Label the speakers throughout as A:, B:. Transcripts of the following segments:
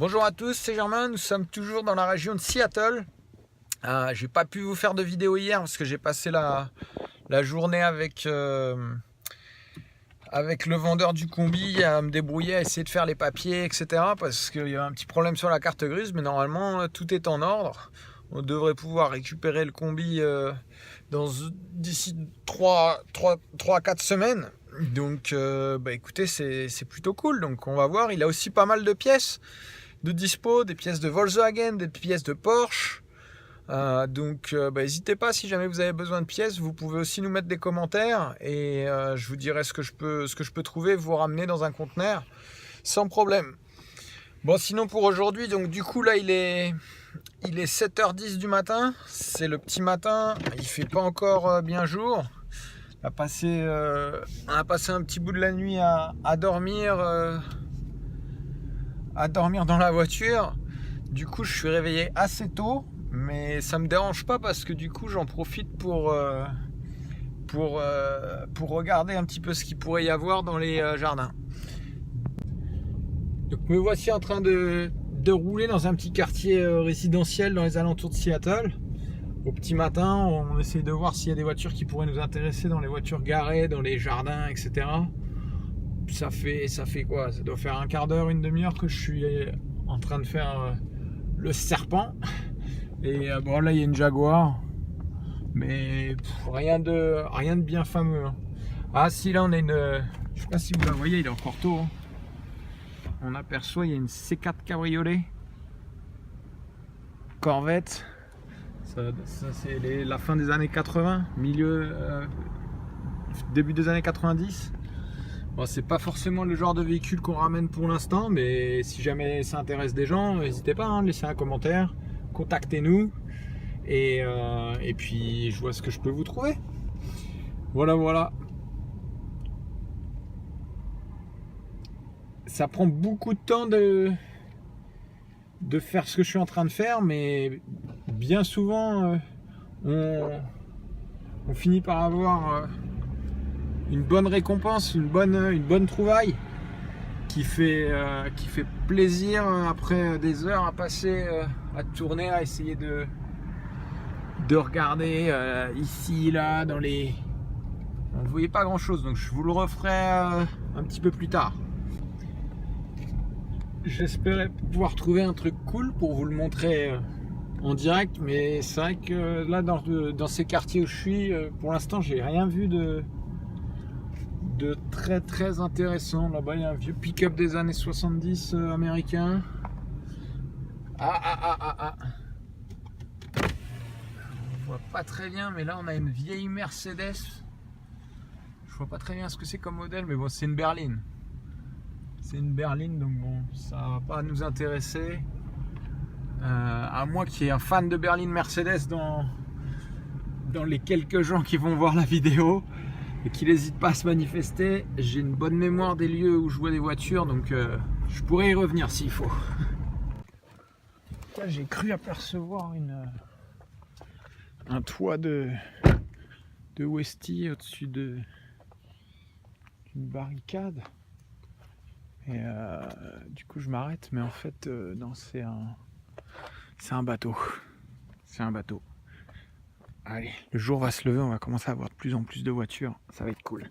A: Bonjour à tous, c'est Germain, nous sommes toujours dans la région de Seattle. J'ai pas pu vous faire de vidéo hier parce que j'ai passé la journée avec le vendeur du combi à me débrouiller, à essayer de faire les papiers, etc. Parce qu'il y a un petit problème sur la carte grise, mais normalement tout est en ordre. On devrait pouvoir récupérer le combi d'ici 3 à 4 semaines. Donc écoutez, c'est plutôt cool. Donc on va voir, il a aussi pas mal de pièces de dispo, des pièces de Volkswagen, des pièces de Porsche. N'hésitez pas, si jamais vous avez besoin de pièces, vous pouvez aussi nous mettre des commentaires et je vous dirai ce que je peux trouver, vous ramener dans un conteneur sans problème. Bon, sinon pour aujourd'hui, donc du coup là il est 7h10 du matin, c'est le petit matin, il fait pas encore bien jour. On a passé un petit bout de la nuit à dormir dans la voiture. Du coup je suis réveillé assez tôt, mais ça me dérange pas parce que du coup j'en profite pour regarder un petit peu ce qu'il pourrait y avoir dans les jardins. Donc me voici en train de rouler dans un petit quartier résidentiel dans les alentours de Seattle. Au petit matin, on essaie de voir s'il y a des voitures qui pourraient nous intéresser dans les voitures garées, dans les jardins, etc. Ça fait quoi? Ça doit faire un quart d'heure, une demi-heure que je suis en train de faire le serpent. Et bon, là il y a une Jaguar, mais rien de bien fameux. Ah si, là on a une, je sais pas si vous la voyez, il est encore tôt. On aperçoit, il y a une C4 cabriolet Corvette. Ça c'est la fin des années 80, début des années 90. Bon, c'est pas forcément le genre de véhicule qu'on ramène pour l'instant, mais si jamais ça intéresse des gens, n'hésitez pas, laissez un commentaire, contactez-nous et puis je vois ce que je peux vous trouver. Voilà. Ça prend beaucoup de temps de faire ce que je suis en train de faire, mais bien souvent on finit par avoir une bonne récompense, une bonne trouvaille qui fait plaisir après des heures à passer à tourner, à essayer de regarder ici, là, dans les... Vous voyez pas grand chose, donc je vous le referai un petit peu plus tard. J'espérais pouvoir trouver un truc cool pour vous le montrer en direct, mais c'est vrai que là dans ces quartiers où je suis, pour l'instant j'ai rien vu de très intéressant. Là-bas il y a un vieux pick-up des années 70 américain. On voit pas très bien, mais là on a une vieille Mercedes. Je vois pas très bien ce que c'est comme modèle, mais bon, c'est une berline. C'est une berline, donc bon, ça va pas nous intéresser. À moins qu'il y ait un fan de berline Mercedes dans les quelques gens qui vont voir la vidéo et qui n'hésitent pas à se manifester. J'ai une bonne mémoire des lieux où je vois des voitures, donc je pourrais y revenir s'il faut. Là, j'ai cru apercevoir un toit de Westie au-dessus d'une barricade. Et du coup je m'arrête, mais en fait non, c'est un bateau. C'est un bateau. Allez, le jour va se lever, on va commencer à avoir de plus en plus de voitures, ça va être cool.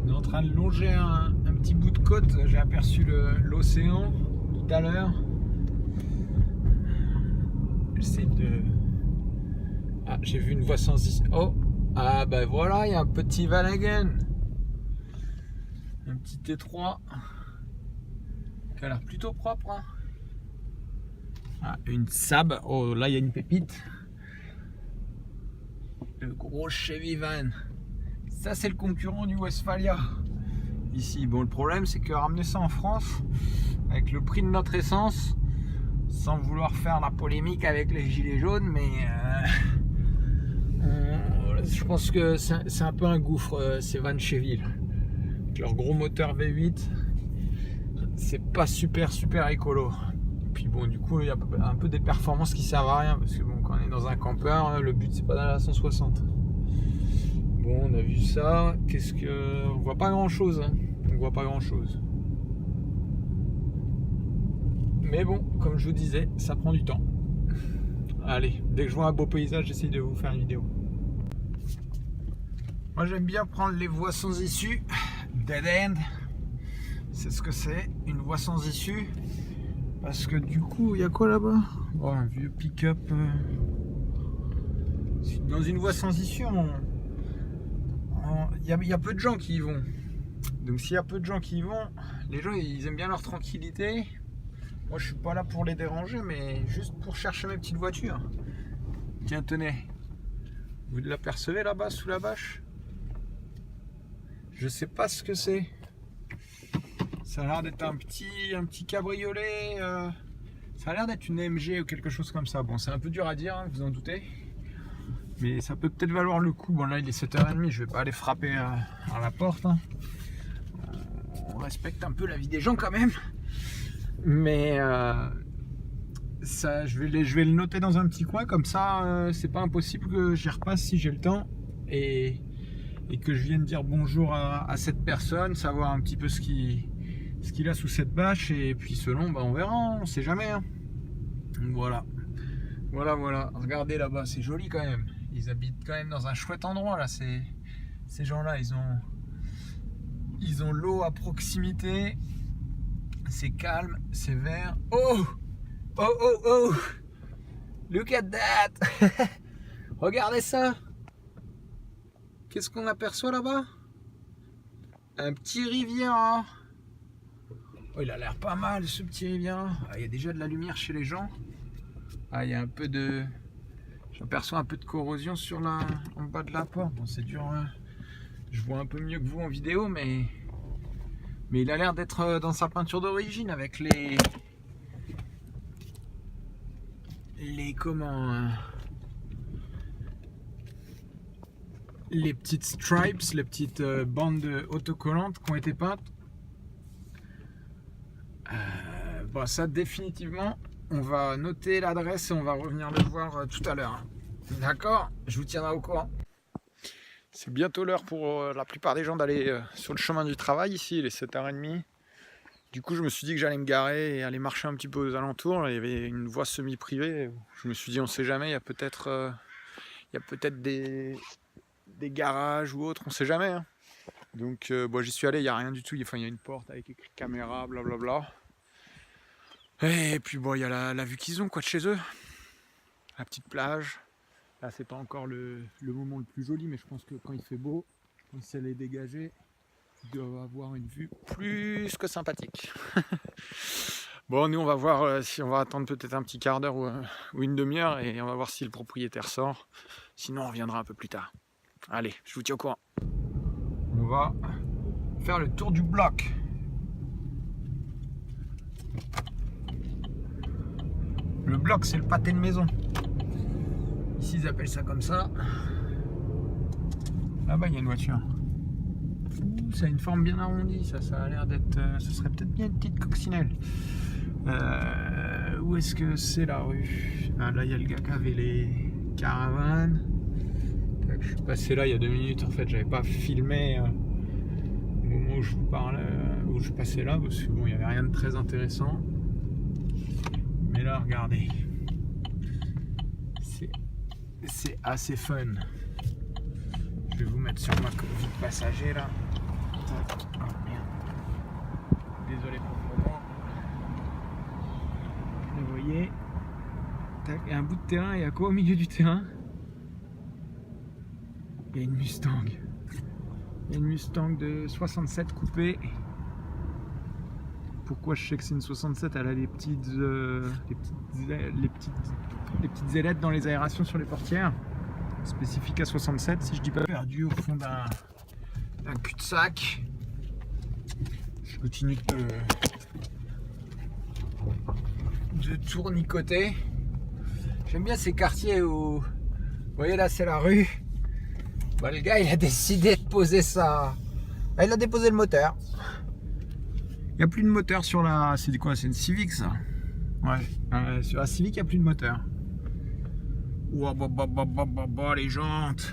A: On est en train de longer un petit bout de côte, j'ai aperçu l'océan tout à l'heure. J'essaie de... Ah, j'ai vu une voie sans... Oh, ah ben voilà, il y a un petit Vanagon. Un petit T3 qui a l'air plutôt propre, hein. Ah, une Saab. Oh, là il y a une pépite. Le gros Chevy Van. Ça c'est le concurrent du Westphalia ici. Bon, le problème c'est que ramener ça en France avec le prix de notre essence, sans vouloir faire la polémique avec les gilets jaunes, mais je pense que c'est un peu un gouffre, ces Van Chevy. Leur gros moteur V8, c'est pas super écolo. Et puis bon, du coup il y a un peu des performances qui servent à rien, parce que bon, quand on est dans un campeur, le but c'est pas d'aller à 160. Bon, on a vu ça. On voit pas grand chose, hein. On voit pas grand chose. Mais bon, comme je vous disais, ça prend du temps. Allez, dès que je vois un beau paysage, j'essaye de vous faire une vidéo. Moi j'aime bien prendre les voies sans issue, dead end. C'est ce que c'est, une voie sans issue. Parce que du coup, il y a quoi là-bas? Oh, un vieux pick-up. Dans une voie sans issue, il y a peu de gens qui y vont. Donc s'il y a peu de gens qui y vont, les gens ils aiment bien leur tranquillité. Moi je suis pas là pour les déranger, mais juste pour chercher mes petites voitures. Tiens, tenez. Vous l'apercevez là-bas sous la bâche? Je sais pas ce que c'est. Ça a l'air d'être un petit cabriolet. Ça a l'air d'être une AMG ou quelque chose comme ça. Bon, c'est un peu dur à dire, hein, vous en doutez. Mais ça peut peut-être valoir le coup. Bon, là il est 7h30, je vais pas aller frapper à la porte. Hein. On respecte un peu la vie des gens quand même. Mais ça, je vais le noter dans un petit coin. Comme ça, c'est pas impossible que j'y repasse si j'ai le temps. Et que je vienne dire bonjour à cette personne, savoir un petit peu ce qu'il a sous cette bâche. Et puis selon, bah, on verra, on sait jamais. Hein. Donc voilà. Voilà. Regardez là-bas, c'est joli quand même. Ils habitent quand même dans un chouette endroit là. Ces gens-là, ils ont l'eau à proximité. C'est calme, c'est vert. Oh! Look at that! Regardez ça! Qu'est-ce qu'on aperçoit là-bas? Un petit Riviera. Oh, il a l'air pas mal ce petit Riviera. Ah, il y a déjà de la lumière chez les gens. Ah, il y a un peu de... J'aperçois un peu de corrosion en bas de la porte. Bon, c'est dur. Hein. Je vois un peu mieux que vous en vidéo, mais il a l'air d'être dans sa peinture d'origine avec les petites stripes, les petites bandes autocollantes qui ont été peintes. Bon, ça définitivement, on va noter l'adresse et on va revenir le voir tout à l'heure. D'accord? Je vous tiendrai au courant. C'est bientôt l'heure pour la plupart des gens d'aller sur le chemin du travail ici, il est 7h30. Du coup je me suis dit que j'allais me garer et aller marcher un petit peu aux alentours. Il y avait une voie semi-privée, je me suis dit on sait jamais, il y a peut-être des garages ou autres, on sait jamais. Hein. Donc bon, j'y suis allé, il n'y a rien du tout, il y a une porte avec écrit caméra, blablabla. Et puis bon, il y a la vue qu'ils ont quoi de chez eux, la petite plage. Là c'est pas encore le moment le plus joli, mais je pense que quand il fait beau, quand le ciel est dégagé, il doit avoir une vue plus que sympathique. Bon, nous on va voir si on va attendre peut-être un petit quart d'heure ou une demi-heure et on va voir si le propriétaire sort. Sinon on reviendra un peu plus tard. Allez, je vous tiens au courant. On va faire le tour du bloc. Le bloc c'est le pâté de maison. Ici ils appellent ça comme ça. Là-bas il y a une voiture. Ça a une forme bien arrondie, ça a l'air d'être... ce serait peut-être bien une petite coccinelle. Où est-ce que c'est la rue? Ah, là il y a le gars qui avait les caravanes. Je suis passé là il y a 2 minutes, en fait j'avais pas filmé au moment où je vous parlais, où je passais là, parce que bon, il n'y avait rien de très intéressant. Mais là regardez, c'est assez fun. Je vais vous mettre sur ma vie de passager là. Oh, merde. Désolé pour le moment. Vous voyez, tac, un bout de terrain, il y a quoi au milieu du terrain? Il y a une Mustang. Il y a une Mustang de 67 coupée. Pourquoi je sais que c'est une 67? Elle a les petites ailettes dans les aérations sur les portières. Spécifique à 67, si je dis pas perdu au fond d'un cul-de-sac. Je continue de tournicoter. J'aime bien ces quartiers où, vous voyez là c'est la rue. Bah, le gars il a décidé de poser ça. Ah, il a déposé le moteur. Il n'y a plus de moteur sur la... C'est quoi? C'est une Civic ça? Ouais. Sur la Civic il n'y a plus de moteur. Ouah, bah, les jantes.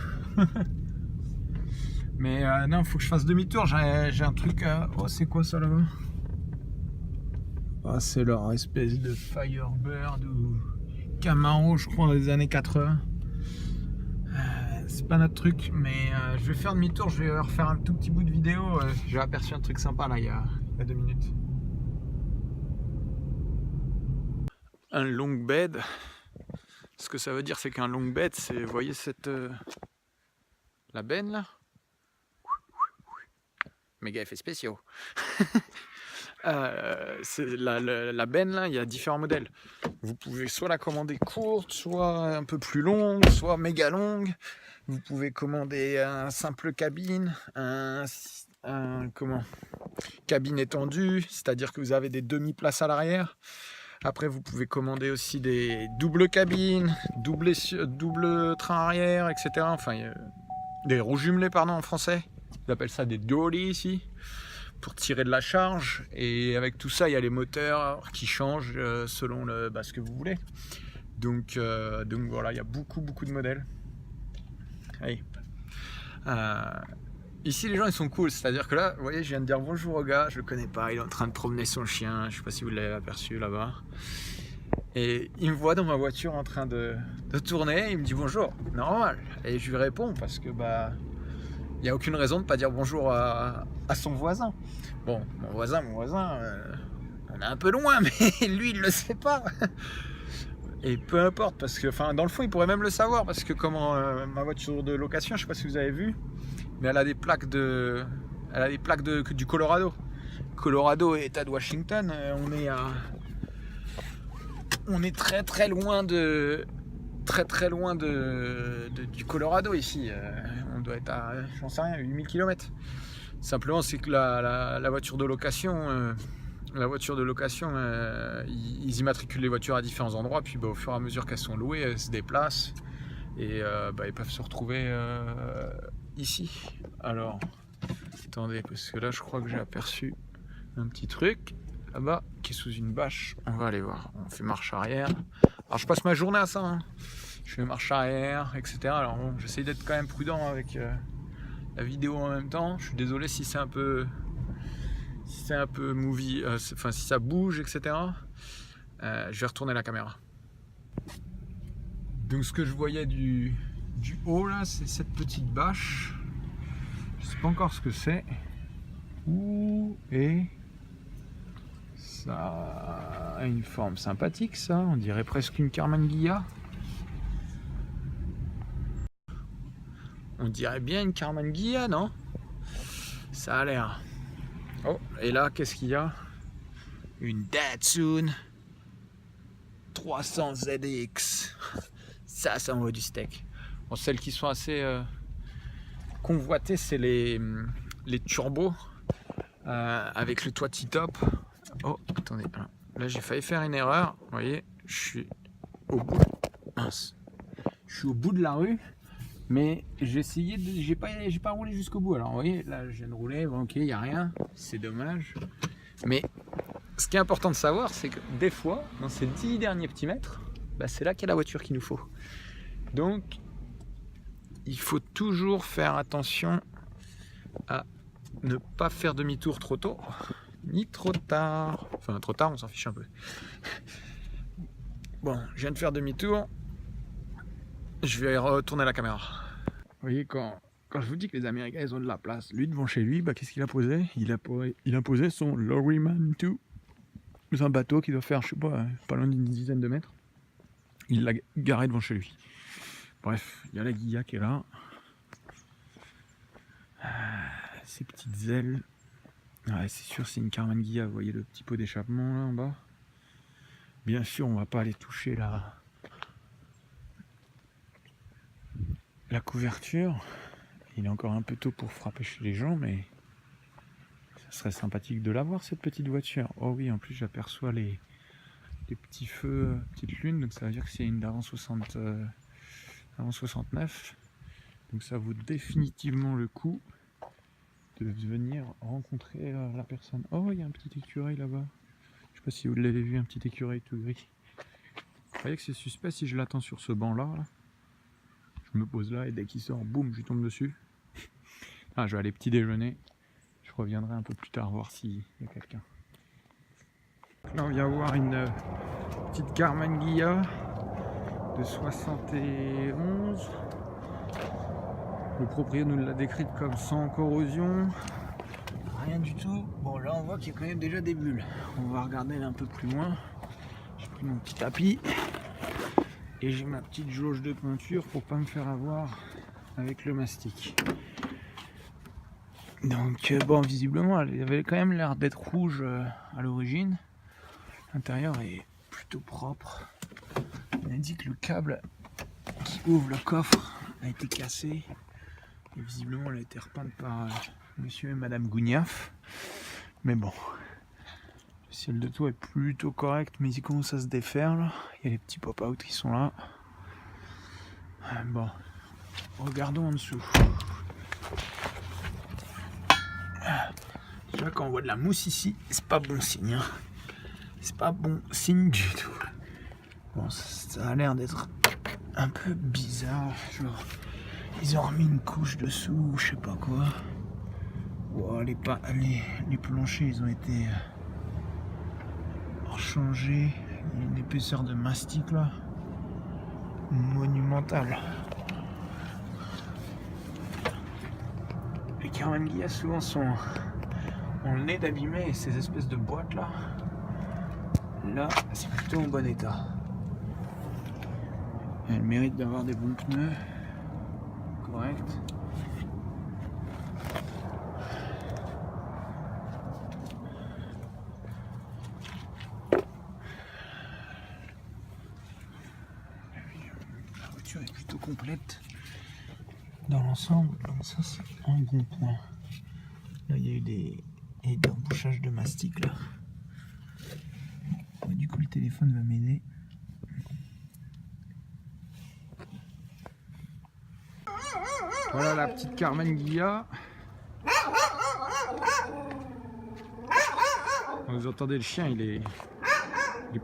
A: Mais non, faut que je fasse demi-tour. J'ai un truc... Oh, c'est quoi ça là-bas? Ah, c'est leur espèce de Firebird ou Camaro, je crois, des années 80. C'est pas notre truc, mais je vais faire demi-tour, je vais refaire un tout petit bout de vidéo. J'ai aperçu un truc sympa là il y a 2 minutes. Un long bed. Ce que ça veut dire, c'est qu'un long bed, c'est, vous voyez cette la benne là, méga effets spéciaux. La benne là, il y a différents modèles. Vous pouvez soit la commander courte, soit un peu plus longue, soit méga longue. Vous pouvez commander un simple cabine, cabine étendue, c'est-à-dire que vous avez des demi-places à l'arrière. Après, vous pouvez commander aussi des doubles cabines, double train arrière, etc. Enfin, des roues jumelées, pardon, en français. Ils appellent ça des dolly ici, pour tirer de la charge. Et avec tout ça, il y a les moteurs qui changent selon ce que vous voulez. Donc voilà, il y a beaucoup de modèles. Allez. Ici, les gens ils sont cool, c'est-à-dire que là, vous voyez, je viens de dire bonjour au gars, je le connais pas, il est en train de promener son chien, je sais pas si vous l'avez aperçu là-bas. Et il me voit dans ma voiture en train de tourner, il me dit bonjour, normal. Et je lui réponds parce que il n'y a aucune raison de ne pas dire bonjour à son voisin. Bon, mon voisin, on est un peu loin, mais lui il le sait pas. Et peu importe, parce que dans le fond il pourrait même le savoir, parce que ma voiture de location, je sais pas si vous avez vu, mais elle a des plaques du Colorado. Colorado et État de Washington, on est très loin du Colorado ici. On doit être à, j'en sais rien, 8000 km. Simplement, c'est que la voiture de location, ils immatriculent les voitures à différents endroits, puis au fur et à mesure qu'elles sont louées, elles se déplacent et ils peuvent se retrouver ici. Alors, attendez, parce que là, je crois que j'ai aperçu un petit truc là-bas qui est sous une bâche. On va aller voir. On fait marche arrière. Alors, je passe ma journée à ça. Hein. Je fais marche arrière, etc. Alors, bon, j'essaie d'être quand même prudent avec la vidéo en même temps. Je suis désolé si c'est un peu movie, si ça bouge, etc. Je vais retourner la caméra. Donc ce que je voyais du haut là, c'est cette petite bâche. Je sais pas encore ce que c'est. Et ça a une forme sympathique, ça. On dirait presque une Karmann-Ghia. On dirait bien une Karmann-Ghia, non? Ça a l'air. Oh, et là, qu'est-ce qu'il y a? Une Datsun 300 ZX. Ça envoie du steak. Bon, celles qui sont assez convoitées, c'est les turbos avec le toit T-top. Oh, attendez. Là, j'ai failli faire une erreur. Vous voyez, je suis au bout. Mince. Je suis au bout de la rue. Mais j'ai essayé de. J'ai pas roulé jusqu'au bout. Alors vous voyez, là je viens de rouler, bon, ok, il n'y a rien, c'est dommage. Mais ce qui est important de savoir, c'est que des fois, dans ces 10 derniers petits mètres, c'est là qu'il y a la voiture qu'il nous faut. Donc il faut toujours faire attention à ne pas faire demi-tour trop tôt, ni trop tard. Enfin trop tard, on s'en fiche un peu. Bon, je viens de faire demi-tour. Je vais retourner la caméra. Vous voyez, quand je vous dis que les Américains ils ont de la place, lui devant chez lui, qu'est-ce qu'il a posé? Il a posé son Lorryman 2. C'est un bateau qui doit faire, je sais pas loin d'une dizaine de mètres. Il l'a garé devant chez lui. Bref, il y a la Ghia qui est là. Ces petites ailes. Ouais, c'est sûr, c'est une Karmann-Ghia. Vous voyez le petit pot d'échappement là en bas. Bien sûr, on va pas aller toucher la couverture. Il est encore un peu tôt pour frapper chez les gens, mais ça serait sympathique de l'avoir cette petite voiture. Oh oui, en plus j'aperçois les petits feux, petites lunes, donc ça veut dire que c'est une d'avant 69. Donc ça vaut définitivement le coup de venir rencontrer la personne. Oh, il y a un petit écureuil là-bas. Je sais pas si vous l'avez vu, un petit écureuil tout gris. Vous voyez que c'est suspect si je l'attends sur ce banc là. Je me pose là et dès qu'il sort, boum, je tombe dessus. Je vais aller petit déjeuner. Je reviendrai un peu plus tard voir s'il y a quelqu'un. Là on vient voir une petite Karmann Ghia de 71. Le propriétaire nous l'a décrite comme sans corrosion. Rien du tout. Bon là on voit qu'il y a quand même déjà des bulles. On va regarder un peu plus loin. J'ai pris mon petit tapis et j'ai ma petite jauge de peinture pour pas me faire avoir avec le mastic. Donc bon, visiblement elle avait quand même l'air d'être rouge à l'origine. L'intérieur est plutôt propre. On a dit que le câble qui ouvre le coffre a été cassé. Et visiblement elle a été repeinte par monsieur et madame Gougnaf. Mais bon, le ciel de toit est plutôt correct, mais il commence à se défaire là. Il y a les petits pop-out qui sont là. Bon, regardons en dessous. Là, quand on voit de la mousse ici, c'est pas bon signe. Hein. C'est pas bon signe du tout. Bon, ça a l'air d'être un peu bizarre. Genre, ils ont remis une couche dessous, je sais pas quoi. Wow, les planchers, ils ont été changés. Il y a une épaisseur de mastic là, monumentale. Les Karmann Ghia souvent ont le nez d'abîmer, et ces espèces de boîtes là, c'est plutôt en bon état. Elle mérite d'avoir des bons pneus corrects. La voiture est plutôt complète dans l'ensemble, donc ça c'est un bon point. Là il y a eu des embouchages de mastic là. Ouais, du coup le téléphone va m'aider. Voilà la petite Karmann Ghia. Vous entendez le chien, il est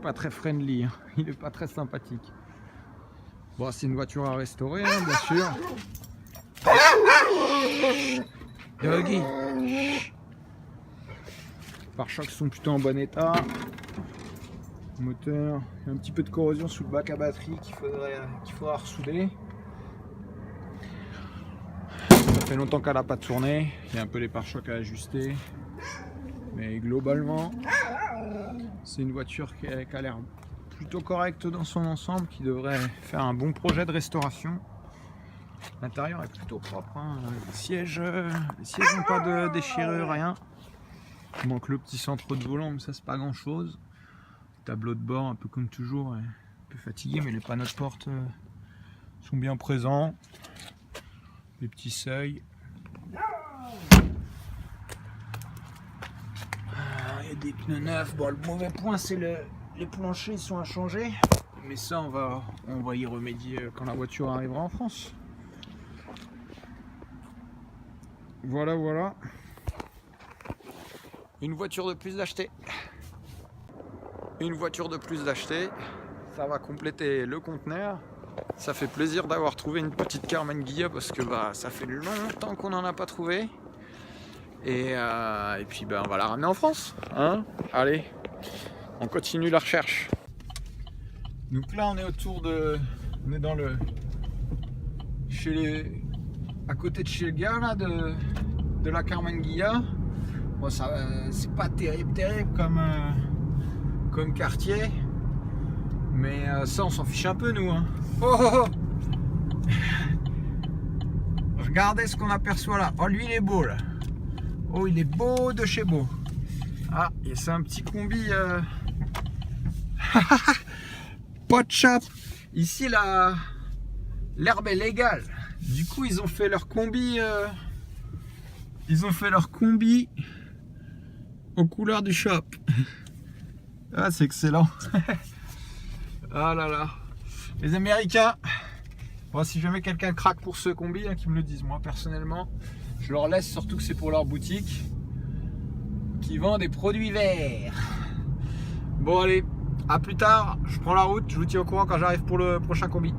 A: pas très friendly, hein. Il est pas très sympathique. Bon, c'est une voiture à restaurer, hein, bien sûr. Doggy. Les pare-chocs sont plutôt en bon état. Moteur, il y a un petit peu de corrosion sous le bac à batterie qu'il faudra ressouder. Ça fait longtemps qu'elle n'a pas tourné. Il y a un peu les pare-chocs à ajuster. Mais globalement, c'est une voiture qui a l'air plutôt correcte dans son ensemble, qui devrait faire un bon projet de restauration. L'intérieur est plutôt propre, hein. Les sièges n'ont pas de déchirure, rien. Il manque le petit centre de volant, mais ça c'est pas grand chose. Tableau de bord un peu comme toujours, un peu fatigué, mais les panneaux de porte sont bien présents. Les petits seuils. Il y a des pneus neufs. Bon, le mauvais point c'est les planchers sont à changer, mais ça on va y remédier quand la voiture arrivera en France. Voilà. Une voiture de plus d'acheter. Ça va compléter le conteneur. Ça fait plaisir d'avoir trouvé une petite Karmann Ghia parce que ça fait longtemps qu'on n'en a pas trouvé. Et puis on va la ramener en France. Hein, allez, on continue la recherche. Donc là on est à côté de chez le gars là, de la Karmann Ghia. Bon, c'est pas terrible comme quartier, mais ça on s'en fiche un peu nous, hein. Oh. Regardez ce qu'on aperçoit là. Oh, lui il est beau là. Oh, il est beau de chez beau. Ah, et c'est un petit combi pas de chape. Ici l'herbe est légale. Du coup ils ont fait leur combi aux couleurs du shop. Ah, c'est excellent. Ah là là. Les Américains. Bon, si jamais quelqu'un craque pour ce combi, hein, qu'ils me le disent. Moi personnellement, je leur laisse, surtout que c'est pour leur boutique qui vend des produits verts. Bon allez, à plus tard. Je prends la route. Je vous tiens au courant quand j'arrive pour le prochain combi.